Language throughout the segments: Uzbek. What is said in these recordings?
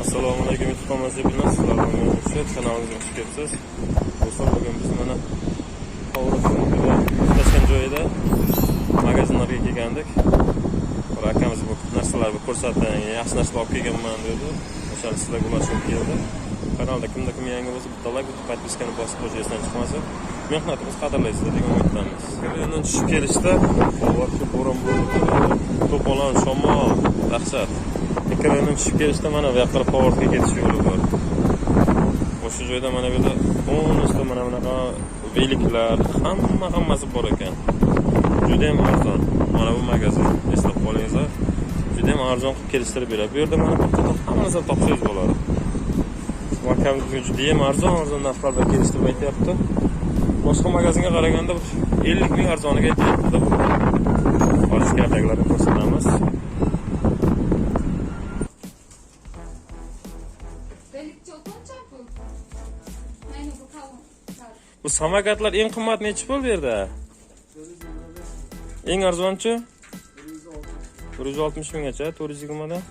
Assalomu alaykum, tomoshabinlar. Sizlar bilan kanalimizga xush kelibsiz. Do'stlar, bugun biz mana Qo'g'irotda joylashgan joyida magazinlarga kelgandik. Bir akamiz bu narsalarni ko'rsatdi, yaxshi narsalar olib kelganman dedi. O'shani sizlarga ulashib keldi. Kanalda kimda kim yangi bo'lsa, bitta like, bitta podpiskani bosib qo'yishdan chiqmasa, mehnatimiz qadrlaysizlar degan umiddamiz. Yo'ldan tushib kelishda Qo'g'irotga bo'ron bo'ldi. To'polon, shamol, dahshat. Ekrandan tushib kelishda mana bu yoqqa Qo'g'irotga ketish yo'li bor. O'sha joyda mana bu yerda 10 mana bunaqa veliklar, hammasi bor ekan. Juda ham arzon. Mana bu magazin, eslab qolingizlar. Juda ham arzon qilib kelishtirib beradi. Bu yerda mana hamma narsa topsangiz bo'ladi. Vakamimiz juda ham arzon narxlarda kelishtirib aytyapti. Boshqa magazinga qaraganda 50 ming arzoniga aytyapti. Olish kerakligini ko'rsatamiz. Bu samokatlar eng qimmat nechi pul bu yerda? Eng arzonchi 160 minggacha, 420 dan.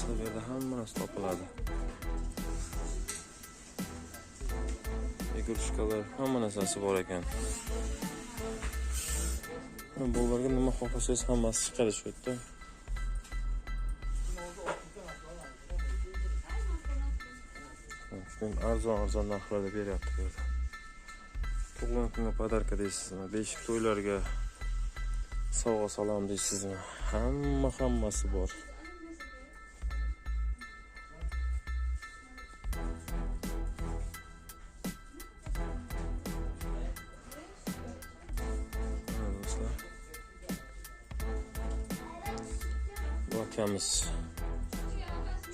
Bu yerda hamma narsa topiladi. Игрушкалар, hamma narsasi bor ekan. Bularga nima xohlasangiz hammasi chiqadi shu yerda. Arzon narxlarda beryapti bu yerda. Tug'ilgan kunga podarka deysizmi, beshik to'ylarga sovg'a salom deysizmi, hammasi bor. Bu akamiz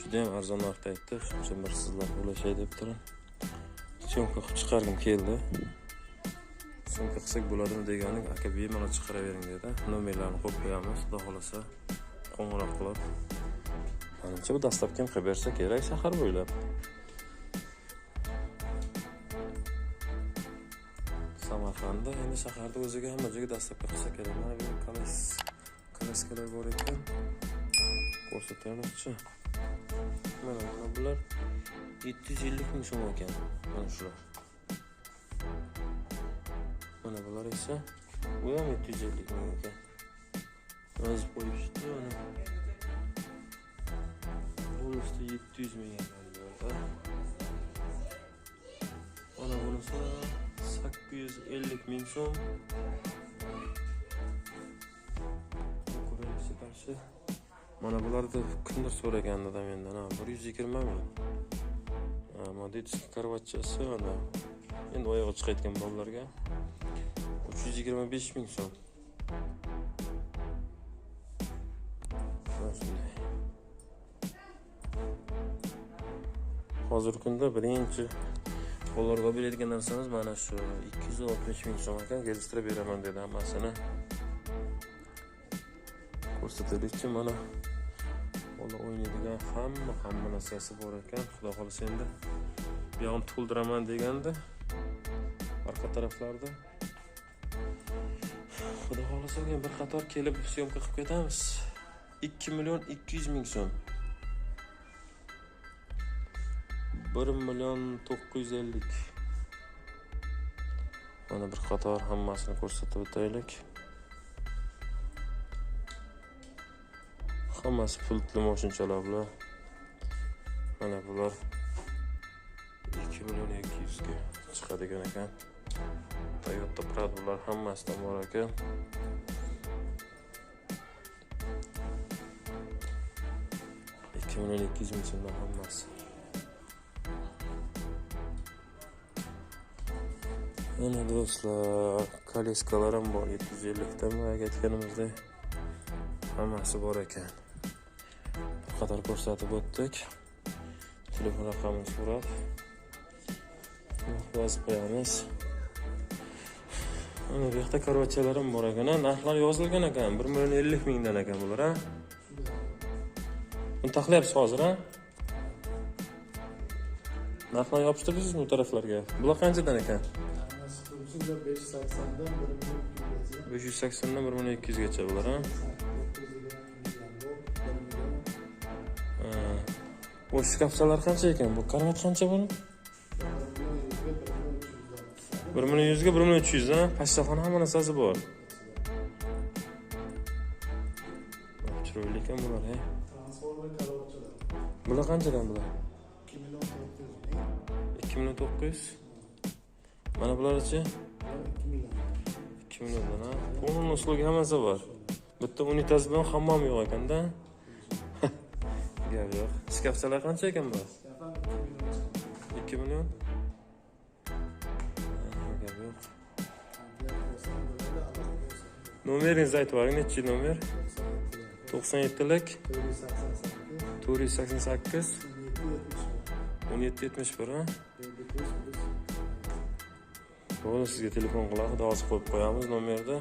juda ham arzon narxda aytdi. Shuncha bir sizlar ulashay deb turing. Syomka qilib chiqargim keldi. Syomka qilsak bo'ladimi deganim, aka bemalol chiqaravering dedi. Nomerlarni qo'yib qo'yamiz, xudo xolasa qo'ng'iroq qilib. Menimcha bu dastlabki qilib bersa kerak shahar bo'ylab. Samarqandda endi shaharda o'ziga hamma joyga dastlabki qilsa kerak. Mana bu klaskalar bor ekan. Ko'rsatamiz-chi. Mana bular 750 ming so'm ekan. Mana shular. Mana bular esa bu ham 750 ming ekan. Yozib qo'yishdi mana. Bu esa 700 ming ekan. Mana bunisi 850 ming so'm. Ko'raylik qarshi. Mana bularni kimdir so'raganda mendan 120 ming. Modetskiy karvachchasi mana. Endi oyog'i chiqayotgan bolalarga 325 ming so'm. Hozirgi kunda birinchi qo'llarga beradigan narsamiz mana shu 260 ming so'm ekan. Kelishtirib beraman dedi hammasini. Ko'rsataylik-chi mana. Bola o'ynaydigan hamma narsasi bor ekan. Xudo xolasa endi bu yog'ini to'ldiraman deganda orqa taraflarda Xudo xolasa bir qator kelib syomka qilib ketamiz. 2 million 200 ming so'm. 1 million 950. Mana bir qator hammasini ko'rsatib o'taylik. Hammasi pultli mashinchalar bular. Mana bular 2 million 200 ga chiqadigan ekan. Toyota Prado bular hammasidan bor ekan. Million 200 ming so'mdan hammasi. Mana do'stlar, koleskalar ham bor 750 dan aytganimizdek. Hammasi bor ekan. Bir qator ko'rsatib o'tdik. Telefon raqamini so'rab yozib qo'yamiz. Mana bu yerda karvachchalar ham bor ekan. Narxlar yozilgan ekan. 1 million 50 mingdan ekan bular, ha? Buni taxlayapsiz hozir, ha? Narxlarni yopishtirdingizmi bu taraflarga? Bular qanchadan ekan? Sizda 580'dan 1200 580'dan 1200 gacha bular, ha? Bu shkafchalar qancha ekan? Bu karvat qancha buni? 1100 ga 1300, ha? Pashtaxona hamma narsasi bor. Chiroyli ekan bular, ha? Transformer karavotchilar. Bular qanchadan bular? 2.900. 2900. Mana bularchi? 2 million. 2 milliondan, ha? Polni uslugi hammasi bor. Bitta unitaz bilan hammam yo'q ekanda. Gap yo'q. Shkafchalar qancha ekan bular? 2 million. Gap yo'q. Nomeringizni aytib yuboring, nechi nomer? 97lik 488 1771, ha? Bo'ldi, sizga telefon qilamiz, xudo xohlasa qo'yib qo'yamiz nomerda.